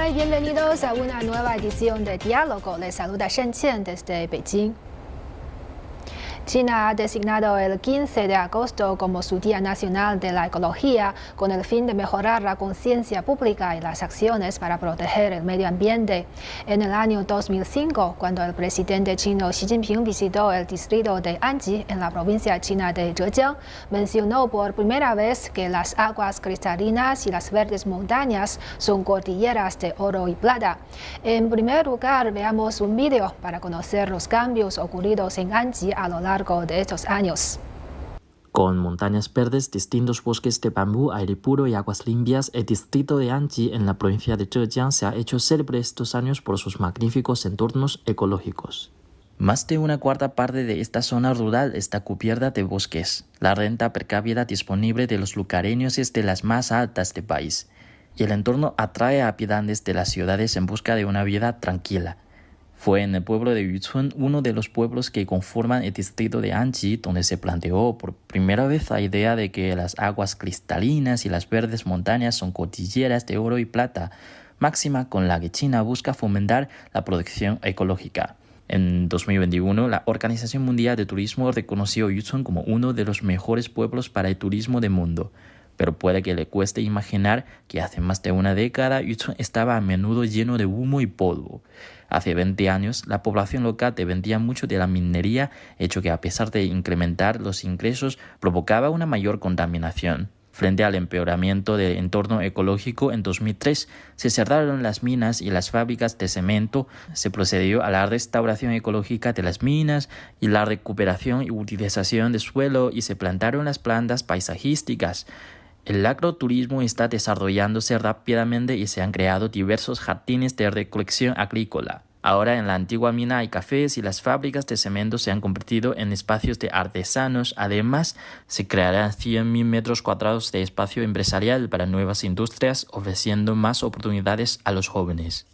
Hola y bienvenidos a una nueva edición de Diálogo. Les saluda Shen Qian desde Beijing. China ha designado el 15 de agosto como su Día Nacional de la Ecología con el fin de mejorar la conciencia pública y las acciones para proteger el medio ambiente. En el año 2005, cuando el presidente chino Xi Jinping visitó el distrito de Anji en la provincia china de Zhejiang, mencionó por primera vez que las aguas cristalinas y las verdes montañas son cordilleras de oro y plata. En primer lugar, veamos un vídeo para conocer los cambios ocurridos en Anji a lo largo de estos años. Con montañas verdes, distintos bosques de bambú, aire puro y aguas limpias, el distrito de Anji en la provincia de Zhejiang se ha hecho célebre estos años por sus magníficos entornos ecológicos. Más de una cuarta parte de esta zona rural está cubierta de bosques. La renta per cápita disponible de los lugareños es de las más altas del país, y el entorno atrae a habitantes de las ciudades en busca de una vida tranquila. Fue en el pueblo de Yuchun, uno de los pueblos que conforman el distrito de Anji, donde se planteó por primera vez la idea de que las aguas cristalinas y las verdes montañas son cordilleras de oro y plata, máxima con la que China busca fomentar la protección ecológica. En 2021, la Organización Mundial de Turismo reconoció Yuchun como uno de los mejores pueblos para el turismo del mundo. Pero puede que le cueste imaginar que hace más de una década Yuchun estaba a menudo lleno de humo y polvo. Hace 20 años, la población local dependía mucho de la minería, hecho que a pesar de incrementar los ingresos, provocaba una mayor contaminación. Frente al empeoramiento del entorno ecológico, en 2003 se cerraron las minas y las fábricas de cemento, se procedió a la restauración ecológica de las minas y la recuperación y utilización del suelo y se plantaron las plantas paisajísticas. El agroturismo está desarrollándose rápidamente y se han creado diversos jardines de recolección agrícola. Ahora en la antigua mina hay cafés y las fábricas de cemento se han convertido en espacios de artesanos. Además, se crearán 100.000 metros cuadrados de espacio empresarial para nuevas industrias, ofreciendo más oportunidades a los jóvenes.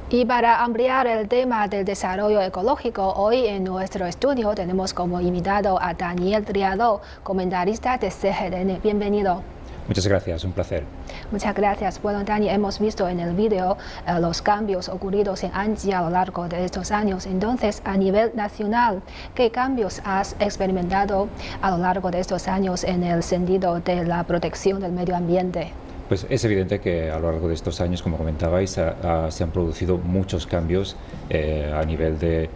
Y para ampliar el tema del desarrollo ecológico, hoy en nuestro estudio tenemos como invitado a Daniel Triado, comentarista de CGTN. Bienvenido. Muchas gracias, un placer. Muchas gracias. Bueno, Dani, hemos visto en el vídeo los cambios ocurridos en Anji a lo largo de estos años. Entonces, a nivel nacional, ¿qué cambios has experimentado a lo largo de estos años en el sentido de la protección del medio ambiente? Pues es evidente que a lo largo de estos años, como comentabais, se han producido muchos cambios a nivel de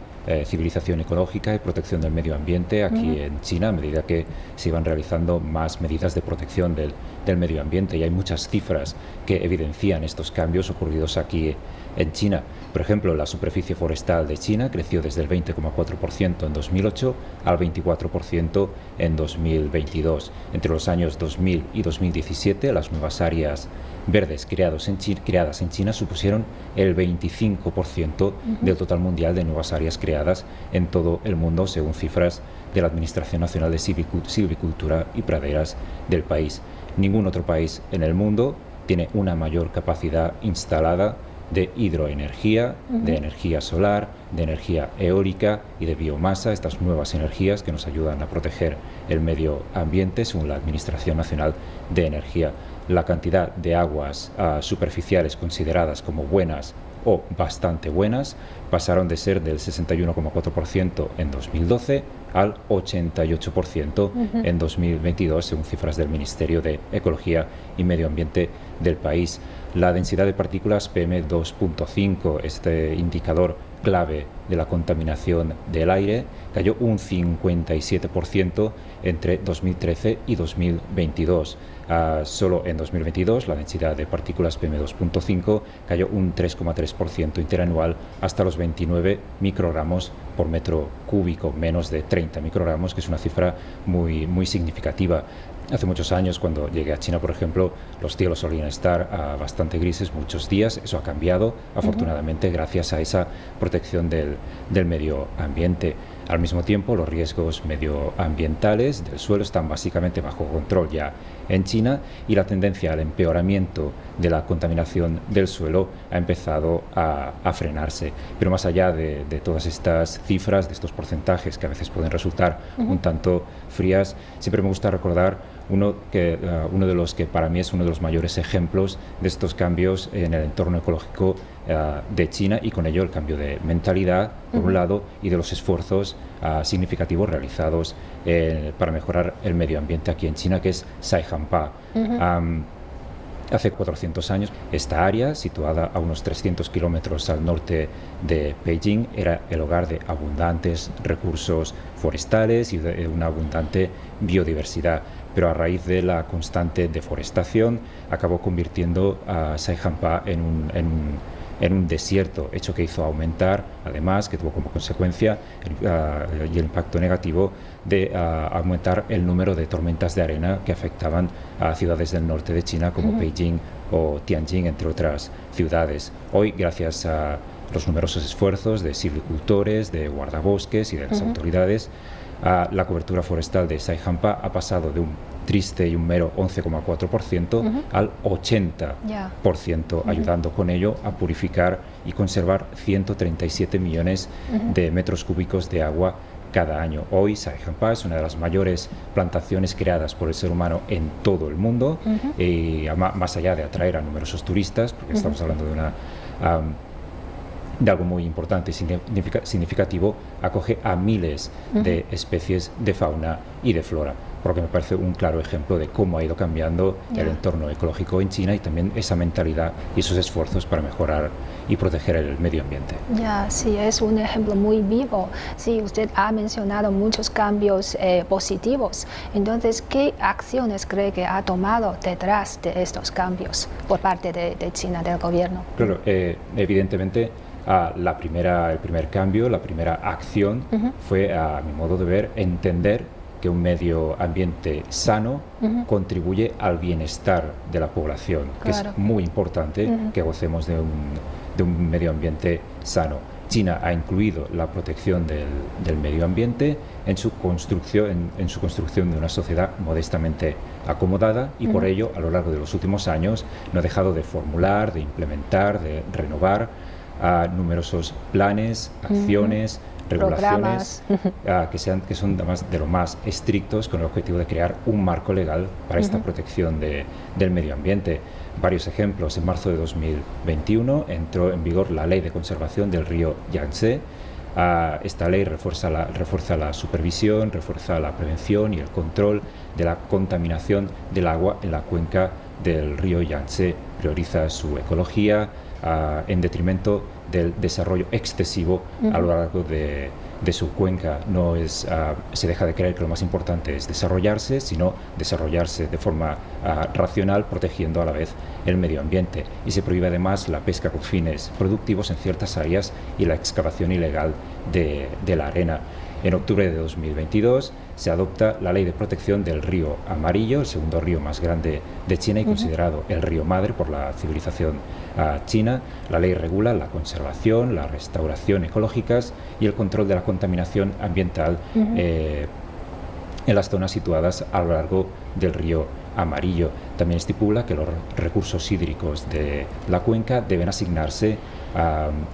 civilización ecológica y protección del medio ambiente aquí en China, a medida que se iban realizando más medidas de protección del medio ambiente, y hay muchas cifras que evidencian estos cambios ocurridos aquí en China. Por ejemplo, la superficie forestal de China creció desde el 20,4% en 2008 al 24% en 2022. Entre los años 2000 y 2017, las nuevas áreas verdes creadas en China supusieron el 25% del total mundial de nuevas áreas creadas en todo el mundo, según cifras de la Administración Nacional de Silvicultura y Praderas del país. Ningún otro país en el mundo tiene una mayor capacidad instalada de hidroenergía, de energía solar, de energía eólica y de biomasa, estas nuevas energías que nos ayudan a proteger el medio ambiente, según la Administración Nacional de Energía. La cantidad de aguas superficiales consideradas como buenas o bastante buenas pasaron de ser del 61,4% en 2012 al 88% en 2022, según cifras del Ministerio de Ecología y Medio Ambiente del país. La densidad de partículas PM2.5, este indicador clave de la contaminación del aire, cayó un 57% entre 2013 y 2022. Solo en 2022 la densidad de partículas PM2.5 cayó un 3,3% interanual hasta los 29 microgramos por metro cúbico, menos de 30 microgramos, que es una cifra muy significativa. Hace muchos años, cuando llegué a China, por ejemplo, los cielos solían estar bastante grises muchos días. Eso ha cambiado, afortunadamente, gracias a esa protección del medio ambiente. Al mismo tiempo, los riesgos medioambientales del suelo están básicamente bajo control ya en China, y la tendencia al empeoramiento de la contaminación del suelo ha empezado a frenarse. Pero más allá de todas estas cifras, de estos porcentajes que a veces pueden resultar un tanto frías, siempre me gusta recordar uno de los que para mí es uno de los mayores ejemplos de estos cambios en el entorno ecológico de China, y con ello el cambio de mentalidad, por un lado, y de los esfuerzos significativos realizados para mejorar el medio ambiente aquí en China, que es Saihanpa. Hace 400 años, esta área, situada a unos 300 kilómetros al norte de Beijing, era el hogar de abundantes recursos forestales y de una abundante biodiversidad. Pero a raíz de la constante deforestación, acabó convirtiendo a Saihanpa en un desierto, hecho que hizo aumentar, además, que tuvo como consecuencia y el impacto negativo de aumentar el número de tormentas de arena que afectaban a ciudades del norte de China como Beijing o Tianjin, entre otras ciudades. Hoy, gracias a los numerosos esfuerzos de silvicultores, de guardabosques y de las autoridades, la cobertura forestal de Saihanpa ha pasado de un triste y un mero 11,4% al 80%, ayudando con ello a purificar y conservar 137 millones de metros cúbicos de agua cada año. Hoy Saihanpa es una de las mayores plantaciones creadas por el ser humano en todo el mundo, y más allá de atraer a numerosos turistas, porque estamos hablando de algo muy importante y significativo, acoge a miles de especies de fauna y de flora, por lo que me parece un claro ejemplo de cómo ha ido cambiando el entorno ecológico en China, y también esa mentalidad y esos esfuerzos para mejorar y proteger el medio ambiente. Sí, es un ejemplo muy vivo. Sí, usted ha mencionado muchos cambios positivos. Entonces, ¿qué acciones cree que ha tomado detrás de estos cambios por parte de China, del gobierno? Claro, evidentemente, el primer cambio, la primera acción fue, a mi modo de ver, entender que un medio ambiente sano contribuye al bienestar de la población, que es muy importante que gocemos de un medio ambiente sano. China ha incluido la protección del medio ambiente en su construcción de una sociedad modestamente acomodada, y por ello, a lo largo de los últimos años, no ha dejado de formular, de implementar, de renovar numerosos planes, acciones, regulaciones que son además de lo más estrictos, con el objetivo de crear un marco legal para esta protección del medio ambiente. Varios ejemplos: en marzo de 2021 entró en vigor la Ley de Conservación del río Yangtze. Esta ley refuerza la supervisión, refuerza la prevención y el control de la contaminación del agua en la cuenca del río Yangtze. Prioriza su ecología en detrimento del desarrollo excesivo a lo largo de su cuenca. No se deja de creer que lo más importante es desarrollarse, sino desarrollarse de forma racional, protegiendo a la vez el medio ambiente. Y se prohíbe además la pesca con fines productivos en ciertas áreas y la excavación ilegal de la arena. En octubre de 2022 se adopta la Ley de Protección del Río Amarillo, el segundo río más grande de China y considerado el río madre por la civilización china. La ley regula la conservación, la restauración ecológicas y el control de la contaminación ambiental en las zonas situadas a lo largo del río Amarillo. También estipula que los recursos hídricos de la cuenca deben asignarse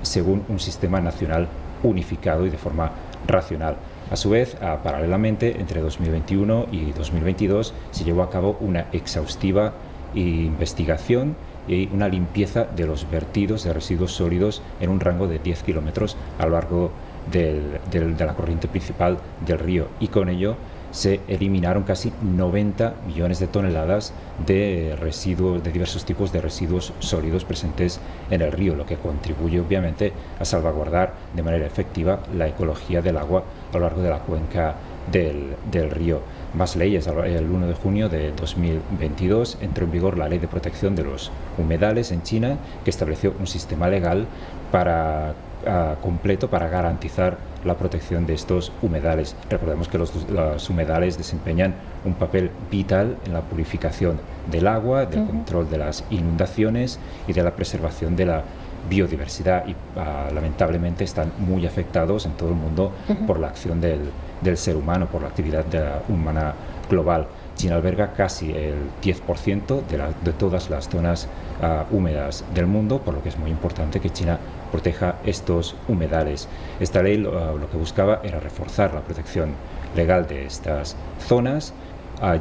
según un sistema nacional unificado y de forma racional. A su vez, paralelamente, entre 2021 y 2022 se llevó a cabo una exhaustiva investigación y una limpieza de los vertidos de residuos sólidos en un rango de 10 kilómetros a lo largo de la corriente principal del río, y con ello se eliminaron casi 90 millones de toneladas de residuos, de diversos tipos de residuos sólidos presentes en el río, lo que contribuye obviamente a salvaguardar de manera efectiva la ecología del agua a lo largo de la cuenca del río. Más leyes. El 1 de junio de 2022 entró en vigor la Ley de Protección de los Humedales en China, que estableció un sistema legal completo para garantizar la protección de estos humedales. Recordemos que los humedales desempeñan un papel vital en la purificación del agua, del control de las inundaciones y de la preservación de la biodiversidad, y lamentablemente están muy afectados en todo el mundo por la acción del ser humano, por la actividad humana global. China alberga casi el 10% de todas las zonas húmedas del mundo, por lo que es muy importante que China proteja estos humedales. Esta ley lo que buscaba era reforzar la protección legal de estas zonas,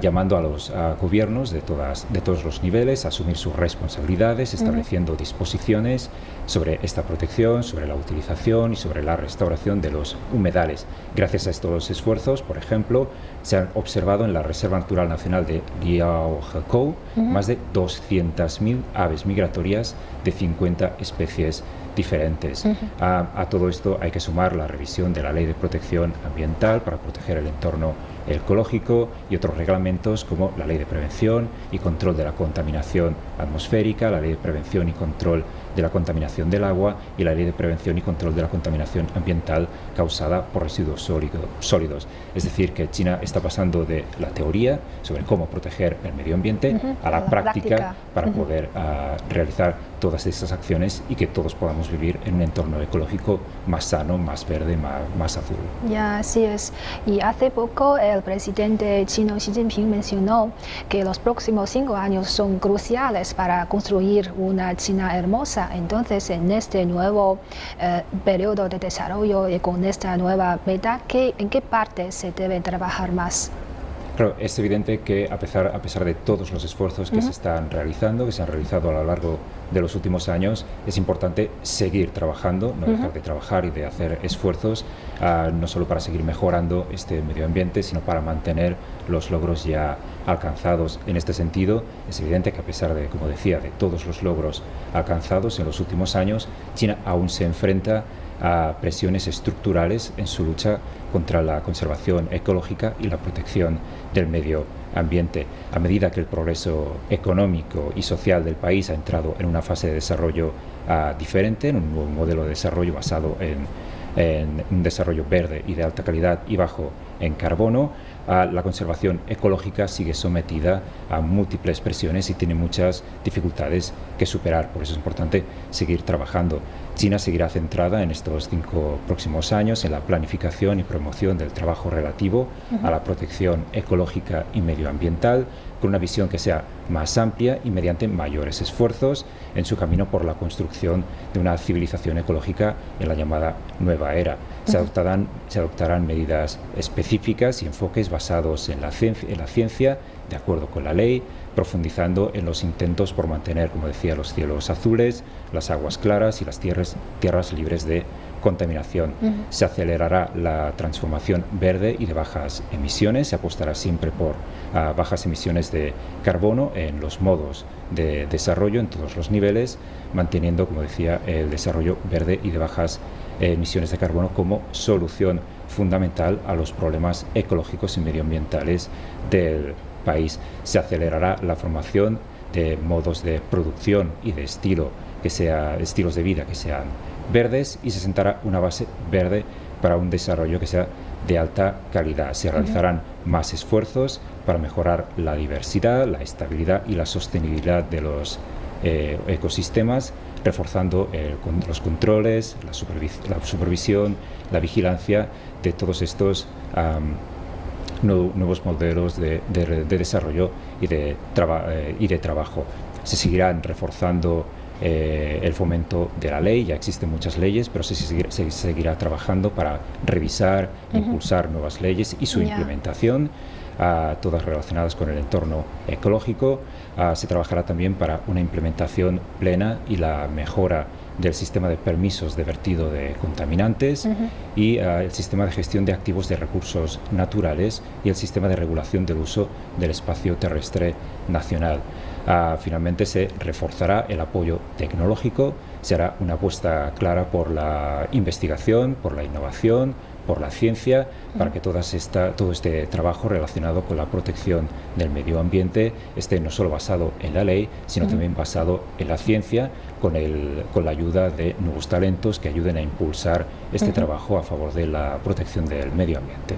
llamando a los gobiernos de todos los niveles a asumir sus responsabilidades, estableciendo disposiciones sobre esta protección, sobre la utilización y sobre la restauración de los humedales. Gracias a estos esfuerzos, por ejemplo, se han observado en la Reserva Natural Nacional de Liaohekou más de 200.000 aves migratorias de 50 especies diferentes. A todo esto hay que sumar la revisión de la Ley de Protección Ambiental para proteger el entorno ecológico y otros reglamentos como la Ley de Prevención y Control de la Contaminación Atmosférica, la Ley de Prevención y Control de la Contaminación del Agua y la Ley de Prevención y Control de la Contaminación Ambiental causada por residuos sólidos. Es decir, que China está pasando de la teoría sobre cómo proteger el medio ambiente a la práctica para poder realizar todas estas acciones y que todos podamos vivir en un entorno ecológico más sano, más verde, más azul. Ya, así es. Y hace poco el presidente chino Xi Jinping mencionó que los próximos 5 años son cruciales para construir una China hermosa. Entonces, en este nuevo periodo de desarrollo y con esta nueva meta, ¿en qué parte se debe trabajar más? Claro, es evidente que a pesar de todos los esfuerzos que se están realizando, que se han realizado a lo largo de los últimos años, es importante seguir trabajando, no dejar de trabajar y de hacer esfuerzos, no solo para seguir mejorando este medio ambiente, sino para mantener los logros ya alcanzados. En este sentido, es evidente que a pesar de, como decía, de todos los logros alcanzados en los últimos años, China aún se enfrenta a presiones estructurales en su lucha contra la conservación ecológica y la protección del medio ambiente. A medida que el progreso económico y social del país ha entrado en una fase de desarrollo diferente, en un nuevo modelo de desarrollo basado en un desarrollo verde y de alta calidad y bajo en carbono, la conservación ecológica sigue sometida a múltiples presiones y tiene muchas dificultades que superar. Por eso es importante seguir trabajando. China seguirá centrada en estos 5 próximos años en la planificación y promoción del trabajo relativo a la protección ecológica y medioambiental, con una visión que sea más amplia y mediante mayores esfuerzos en su camino por la construcción de una civilización ecológica en la llamada nueva era. Se adoptarán medidas específicas y enfoques basados en la ciencia, de acuerdo con la ley, profundizando en los intentos por mantener, como decía, los cielos azules, las aguas claras y las tierras libres de contaminación. Se acelerará la transformación verde y de bajas emisiones, se apostará siempre por bajas emisiones de carbono en los modos de desarrollo en todos los niveles, manteniendo, como decía, el desarrollo verde y de bajas emisiones de carbono como solución fundamental a los problemas ecológicos y medioambientales del país. Se acelerará la formación de modos de producción y de estilos de vida que sean verdes y se sentará una base verde para un desarrollo que sea de alta calidad. Se realizarán más esfuerzos para mejorar la diversidad, la estabilidad y la sostenibilidad de los ecosistemas, reforzando los controles, la supervisión, la vigilancia de todos estos nuevos modelos de desarrollo y de trabajo. Se seguirán reforzando el fomento de la ley. Ya existen muchas leyes, pero se seguirá trabajando para revisar, impulsar nuevas leyes y su implementación, todas relacionadas con el entorno ecológico. Se trabajará también para una implementación plena y la mejora del sistema de permisos de vertido de contaminantes y el sistema de gestión de activos de recursos naturales y el sistema de regulación del uso del espacio terrestre nacional. Finalmente se reforzará el apoyo tecnológico, se hará una apuesta clara por la investigación, por la innovación, por la ciencia, para que todo este trabajo relacionado con la protección del medio ambiente esté no solo basado en la ley, sino también basado en la ciencia, con la ayuda de nuevos talentos que ayuden a impulsar este trabajo a favor de la protección del medio ambiente.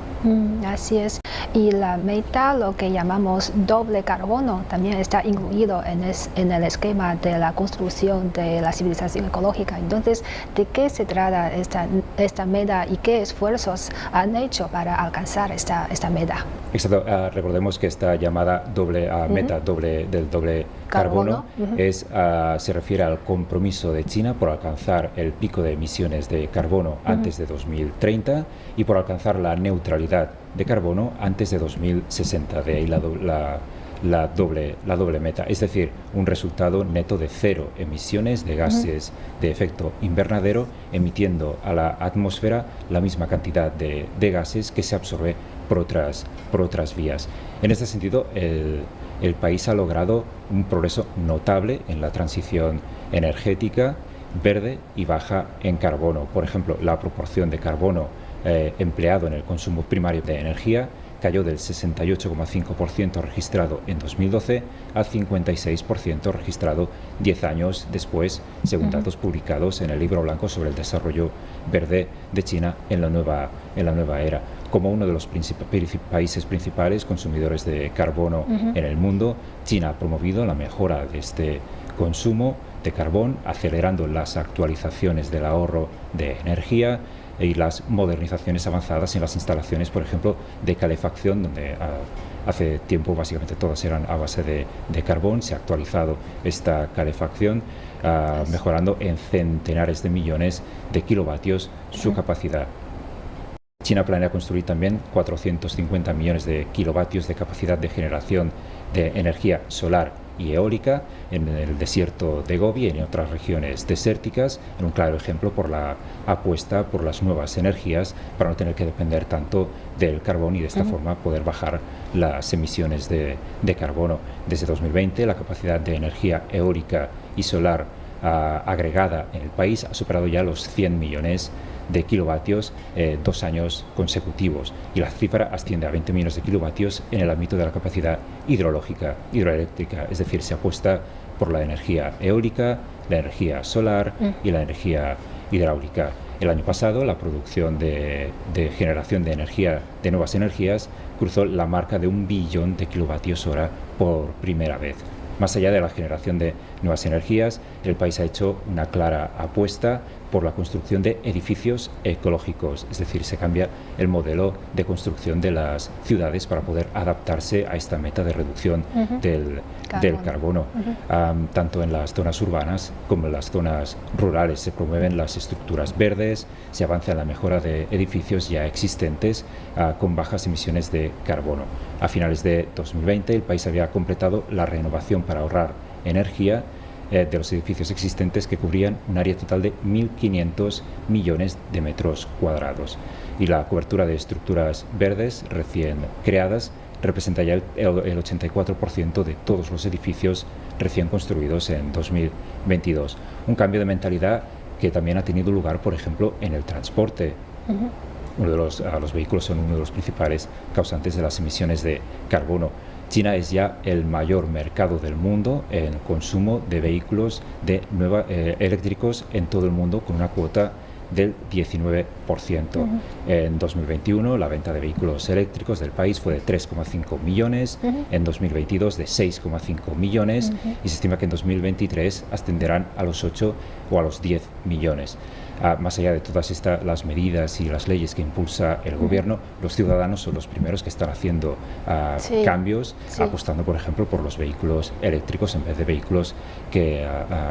Así es. Y la meta, lo que llamamos doble carbono, también está incluido en el esquema de la construcción de la civilización ecológica. Entonces, ¿de qué se trata esta meta y qué esfuerzos han hecho para alcanzar esta meta? Exacto. Recordemos que esta llamada meta del doble carbono se refiere al compromiso de China por alcanzar el pico de emisiones de carbono antes de 2030 y por alcanzar la neutralidad de carbono antes de 2060. De ahí la doble meta, es decir, un resultado neto de cero emisiones de gases de efecto invernadero, emitiendo a la atmósfera la misma cantidad de gases que se absorbe por otras vías. En este sentido, el país ha logrado un progreso notable en la transición energética verde y baja en carbono. Por ejemplo, la proporción de carbono empleado en el consumo primario de energía cayó del 68,5% registrado en 2012 al 56% registrado 10 años después, según datos publicados en el Libro Blanco sobre el Desarrollo Verde de China en la nueva era. Como uno de los países principales consumidores de carbono en el mundo, China ha promovido la mejora de este consumo de carbón, acelerando las actualizaciones del ahorro de energía y las modernizaciones avanzadas en las instalaciones, por ejemplo, de calefacción, donde hace tiempo básicamente todas eran a base de carbón. Se ha actualizado esta calefacción, mejorando en centenares de millones de kilovatios su capacidad. China planea construir también 450 millones de kilovatios de capacidad de generación de energía solar y eólica en el desierto de Gobi y en otras regiones desérticas, en un claro ejemplo por la apuesta por las nuevas energías para no tener que depender tanto del carbón y de esta forma poder bajar las emisiones de carbono. Desde 2020 la capacidad de energía eólica y solar agregada en el país ha superado ya los 100 millones de kilovatios 2 años consecutivos, y la cifra asciende a 20 millones de kilovatios en el ámbito de la capacidad hidroeléctrica, es decir, se apuesta por la energía eólica, la energía solar y la energía hidráulica. El año pasado la producción de generación de energía, de nuevas energías, cruzó la marca de 1 billón de kilovatios hora por primera vez. Más allá de la generación de nuevas energías, el país ha hecho una clara apuesta por la construcción de edificios ecológicos, es decir, se cambia el modelo de construcción de las ciudades para poder adaptarse a esta meta de reducción del carbono. Tanto en las zonas urbanas como en las zonas rurales se promueven las estructuras verdes, se avanza en la mejora de edificios ya existentes con bajas emisiones de carbono. A finales de 2020 el país había completado la renovación para ahorrar energía de los edificios existentes, que cubrían un área total de 1.500 millones de metros cuadrados. Y la cobertura de estructuras verdes recién creadas representa ya el 84% de todos los edificios recién construidos en 2022. Un cambio de mentalidad que también ha tenido lugar, por ejemplo, en el transporte. Los vehículos son uno de los principales causantes de las emisiones de carbono. China es ya el mayor mercado del mundo en consumo de vehículos eléctricos en todo el mundo, con una cuota del 19%. En 2021 la venta de vehículos eléctricos del país fue de 3,5 millones, en 2022 de 6,5 millones y se estima que en 2023 ascenderán a los 8 o a los 10 millones. Más allá de todas las medidas y las leyes que impulsa el gobierno, los ciudadanos son los primeros que están haciendo cambios, apostando, por ejemplo, por los vehículos eléctricos en vez de vehículos que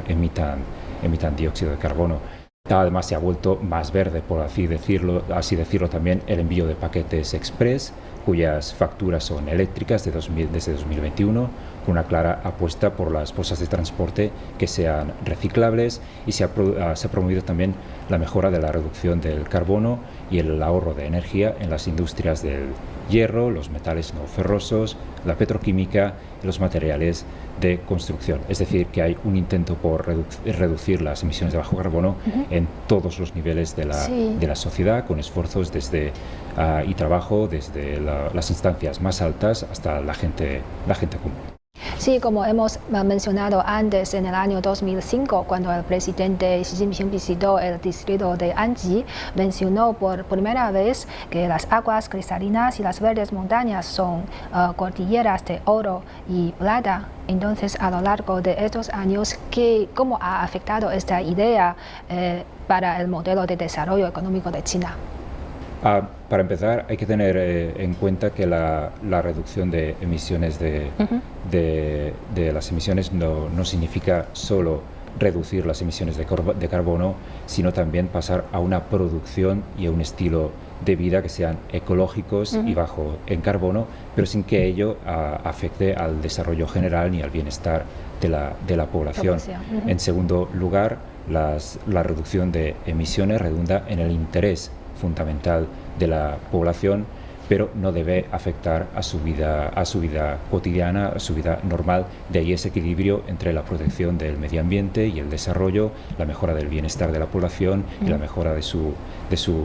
emitan dióxido de carbono. Además, se ha vuelto más verde, por así decirlo también, el envío de paquetes express, cuyas facturas son eléctricas desde 2021, con una clara apuesta por las bolsas de transporte que sean reciclables, y se ha promovido también la mejora de la reducción del carbono y el ahorro de energía en las industrias del hierro, los metales no ferrosos, la petroquímica y los materiales de construcción. Es decir, que hay un intento por reducir las emisiones de bajo carbono en todos los niveles de la sociedad, con esfuerzos y trabajo desde las instancias más altas hasta la gente común. Sí, como hemos mencionado antes, en el año 2005, cuando el presidente Xi Jinping visitó el distrito de Anji, mencionó por primera vez que las aguas cristalinas y las verdes montañas son cordilleras de oro y plata. Entonces, a lo largo de estos años, ¿cómo ha afectado esta idea para el modelo de desarrollo económico de China? Para empezar, hay que tener en cuenta que la reducción de emisiones de las emisiones no significa solo reducir las emisiones de carbono, sino también pasar a una producción y a un estilo de vida que sean ecológicos y bajo en carbono, pero sin que ello afecte al desarrollo general ni al bienestar de la población. En segundo lugar, la reducción de emisiones redunda en el interés fundamental de la población, pero no debe afectar a su vida cotidiana, a su vida normal. De ahí ese equilibrio entre la protección del medio ambiente y el desarrollo, la mejora del bienestar de la población y la mejora de su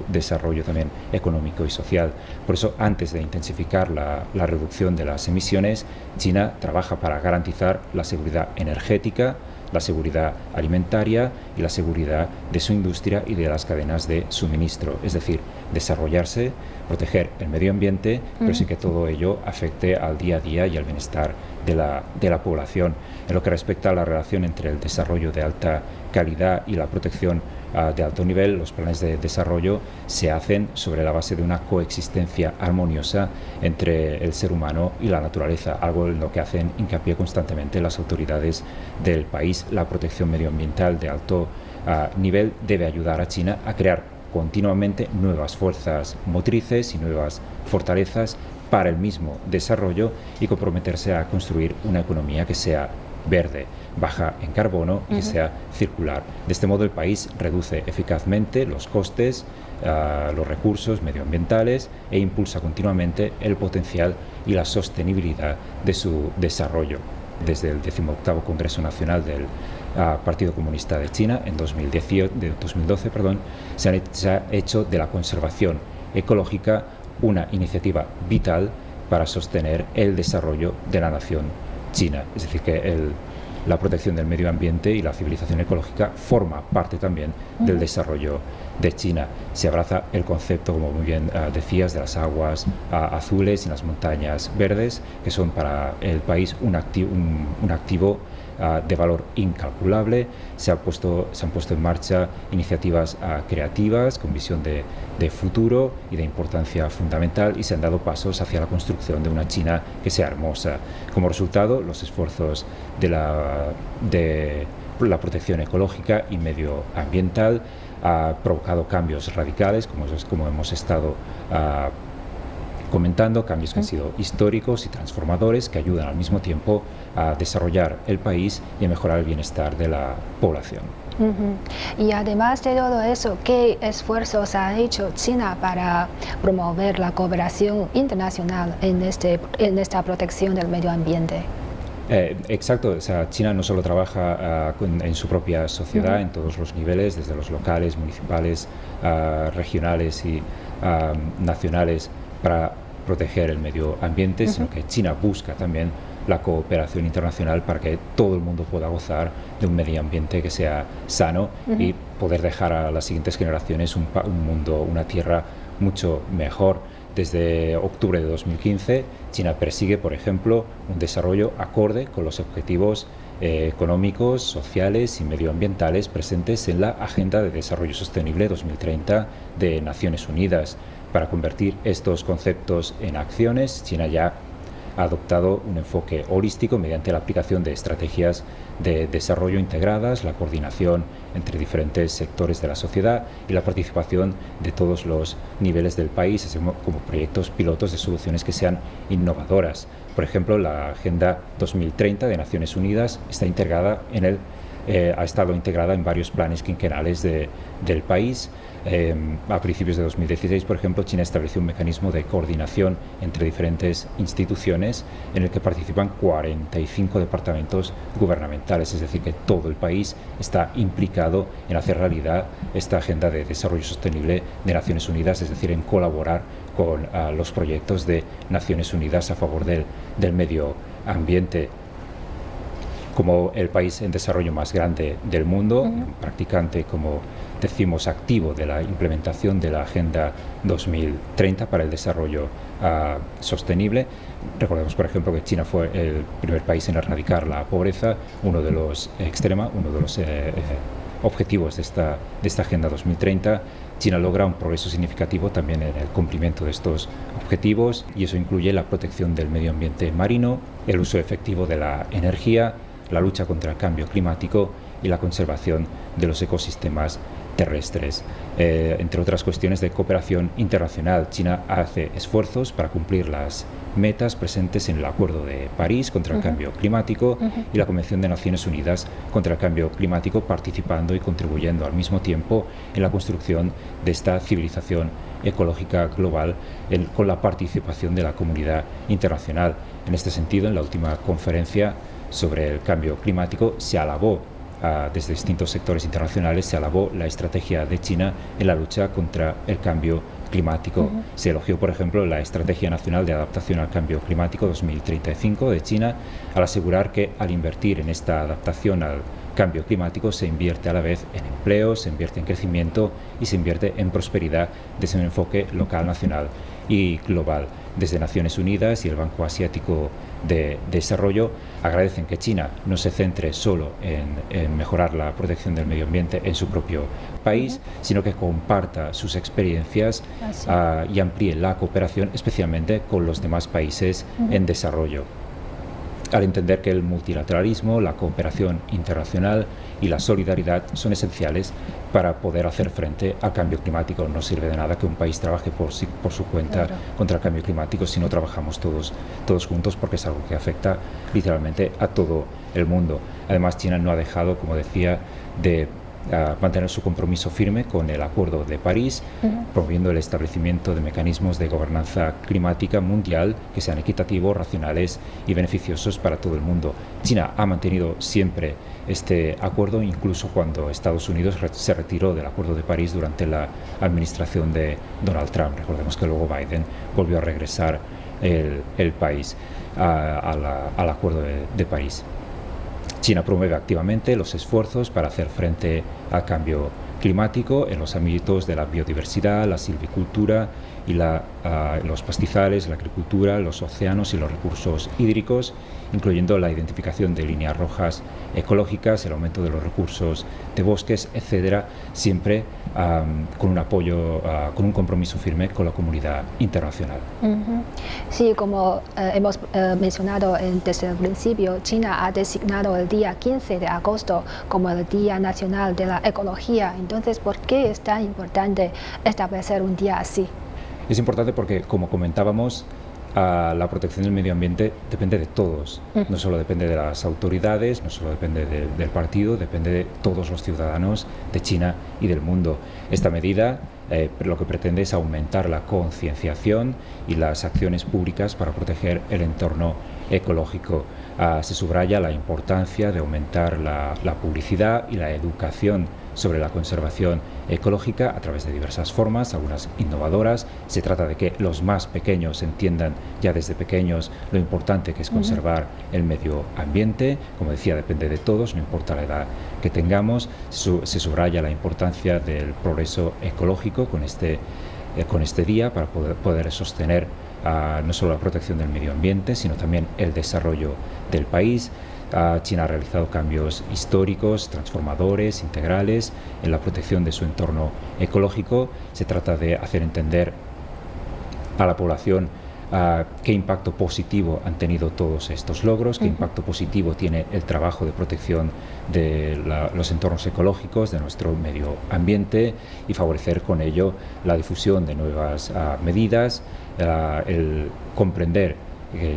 desarrollo también económico y social. Por eso, antes de intensificar la reducción de las emisiones, China trabaja para garantizar la seguridad energética, la seguridad alimentaria y la seguridad de su industria y de las cadenas de suministro. Es decir, desarrollarse, proteger el medio ambiente, pero sin que todo ello afecte al día a día y al bienestar de la población. En lo que respecta a la relación entre el desarrollo de alta calidad y la protección de alto nivel, los planes de desarrollo se hacen sobre la base de una coexistencia armoniosa entre el ser humano y la naturaleza, algo en lo que hacen hincapié constantemente las autoridades del país. La protección medioambiental de alto nivel debe ayudar a China a crear continuamente nuevas fuerzas motrices y nuevas fortalezas para el mismo desarrollo y comprometerse a construir una economía que sea verde, baja en carbono y que sea circular. De este modo el país reduce eficazmente los costes, los recursos medioambientales e impulsa continuamente el potencial y la sostenibilidad de su desarrollo. Desde el 18º Congreso Nacional del Partido Comunista de China en 2012, se ha hecho de la conservación ecológica una iniciativa vital para sostener el desarrollo de la nación china. Es decir, que la protección del medio ambiente y la civilización ecológica forma parte también del desarrollo de China. Se abraza el concepto, como muy bien decías, de las aguas azules y las montañas verdes, que son para el país un activo de valor incalculable. Se han puesto en marcha iniciativas creativas con visión de futuro y de importancia fundamental, y se han dado pasos hacia la construcción de una China que sea hermosa. Como resultado, los esfuerzos de la protección ecológica y medioambiental ha provocado cambios radicales, como hemos estado comentando, cambios que han sido históricos y transformadores, que ayudan al mismo tiempo a desarrollar el país y a mejorar el bienestar de la población. Y además de todo eso, ¿qué esfuerzos ha hecho China para promover la cooperación internacional en esta protección del medio ambiente? Exacto, o sea, China no solo trabaja en su propia sociedad, en todos los niveles, desde los locales, municipales, regionales y nacionales, para proteger el medio ambiente, sino que China busca también la cooperación internacional para que todo el mundo pueda gozar de un medio ambiente que sea sano y poder dejar a las siguientes generaciones un mundo, una tierra mucho mejor. Desde octubre de 2015, China persigue, por ejemplo, un desarrollo acorde con los objetivos económicos, sociales y medioambientales presentes en la Agenda de Desarrollo Sostenible 2030 de Naciones Unidas. Para convertir estos conceptos en acciones, China ya ha adoptado un enfoque holístico mediante la aplicación de estrategias de desarrollo integradas, la coordinación entre diferentes sectores de la sociedad y la participación de todos los niveles del país, así como proyectos pilotos de soluciones que sean innovadoras. Por ejemplo, la Agenda 2030 de Naciones Unidas está integrada ha estado integrada en varios planes quinquenales del país. A principios de 2016, por ejemplo, China estableció un mecanismo de coordinación entre diferentes instituciones en el que participan 45 departamentos gubernamentales, es decir, que todo el país está implicado en hacer realidad esta Agenda de Desarrollo Sostenible de Naciones Unidas, es decir, en colaborar con los proyectos de Naciones Unidas a favor del medio ambiente. Como el país en desarrollo más grande del mundo, un practicante, como decimos, activo de la implementación de la Agenda 2030 para el desarrollo sostenible. Recordemos, por ejemplo, que China fue el primer país en erradicar la pobreza, uno de los objetivos de esta Agenda 2030. China logra un progreso significativo también en el cumplimiento de estos objetivos, y eso incluye la protección del medio ambiente marino, el uso efectivo de la energía, la lucha contra el cambio climático y la conservación de los ecosistemas terrestres. Entre otras cuestiones de cooperación internacional, China hace esfuerzos para cumplir las metas presentes en el Acuerdo de París contra el cambio climático y la Convención de Naciones Unidas contra el cambio climático, participando y contribuyendo al mismo tiempo en la construcción de esta civilización ecológica global con la participación de la comunidad internacional. En este sentido, en la última conferencia sobre el cambio climático se alabó desde distintos sectores internacionales, se alabó la estrategia de China en la lucha contra el cambio climático. Se elogió, por ejemplo, la Estrategia Nacional de Adaptación al Cambio Climático 2035 de China, al asegurar que al invertir en esta adaptación al cambio climático se invierte a la vez en empleo, se invierte en crecimiento y se invierte en prosperidad desde un enfoque local, nacional y global. Desde Naciones Unidas y el Banco Asiático de Desarrollo agradecen que China no se centre solo en mejorar la protección del medio ambiente en su propio país, sino que comparta sus experiencias y amplíe la cooperación, especialmente con los demás países en desarrollo, al entender que el multilateralismo, la cooperación internacional y la solidaridad son esenciales para poder hacer frente al cambio climático. No sirve de nada que un país trabaje por su cuenta contra el cambio climático si no trabajamos todos juntos, porque es algo que afecta literalmente a todo el mundo. Además, China no ha dejado, como decía, de mantener su compromiso firme con el Acuerdo de París, promoviendo el establecimiento de mecanismos de gobernanza climática mundial que sean equitativos, racionales y beneficiosos para todo el mundo. China ha mantenido siempre este acuerdo, incluso cuando Estados Unidos se retiró del Acuerdo de París durante la administración de Donald Trump. Recordemos que luego Biden volvió a regresar el país al Acuerdo de París. China promueve activamente los esfuerzos para hacer frente al cambio climático en los ámbitos de la biodiversidad, la silvicultura y los pastizales, la agricultura, los océanos y los recursos hídricos, incluyendo la identificación de líneas rojas ecológicas, el aumento de los recursos de bosques, etcétera, siempre con un apoyo, con un compromiso firme con la comunidad internacional. Sí, como hemos mencionado desde el principio, China ha designado el día 15 de agosto como el Día Nacional de la Ecología. Entonces, ¿por qué es tan importante establecer un día así? Es importante porque, como comentábamos, la protección del medio ambiente depende de todos, no solo depende de las autoridades, no solo depende del partido, depende de todos los ciudadanos de China y del mundo. Esta medida lo que pretende es aumentar la concienciación y las acciones públicas para proteger el entorno ecológico. Se subraya la importancia de aumentar la publicidad y la educación sobre la conservación ecológica a través de diversas formas, algunas innovadoras. Se trata de que los más pequeños entiendan ya desde pequeños lo importante que es conservar el medio ambiente. Como decía, depende de todos, no importa la edad que tengamos. Se subraya la importancia del progreso ecológico con este día para poder sostener no solo la protección del medio ambiente, sino también el desarrollo del país. China ha realizado cambios históricos, transformadores, integrales en la protección de su entorno ecológico. Se trata de hacer entender a la población qué impacto positivo han tenido todos estos logros, qué impacto positivo tiene el trabajo de protección de los entornos ecológicos, de nuestro medio ambiente, y favorecer con ello la difusión de nuevas medidas, el comprender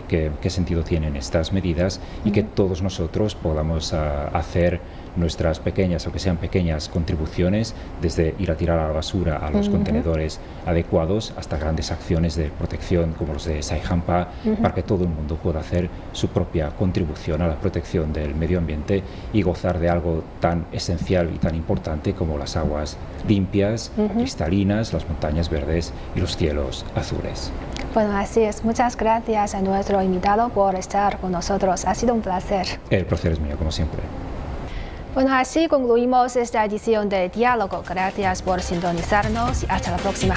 qué sentido tienen estas medidas y que todos nosotros podamos hacer nuestras pequeñas, aunque sean pequeñas, contribuciones, desde ir a tirar a la basura a los contenedores adecuados hasta grandes acciones de protección como los de Saihampa, para que todo el mundo pueda hacer su propia contribución a la protección del medio ambiente y gozar de algo tan esencial y tan importante como las aguas limpias, cristalinas, las montañas verdes y los cielos azules. Bueno, así es. Muchas gracias a nuestro invitado por estar con nosotros. Ha sido un placer. El placer es mío, como siempre. Bueno, así concluimos esta edición de Diálogo. Gracias por sintonizarnos y hasta la próxima.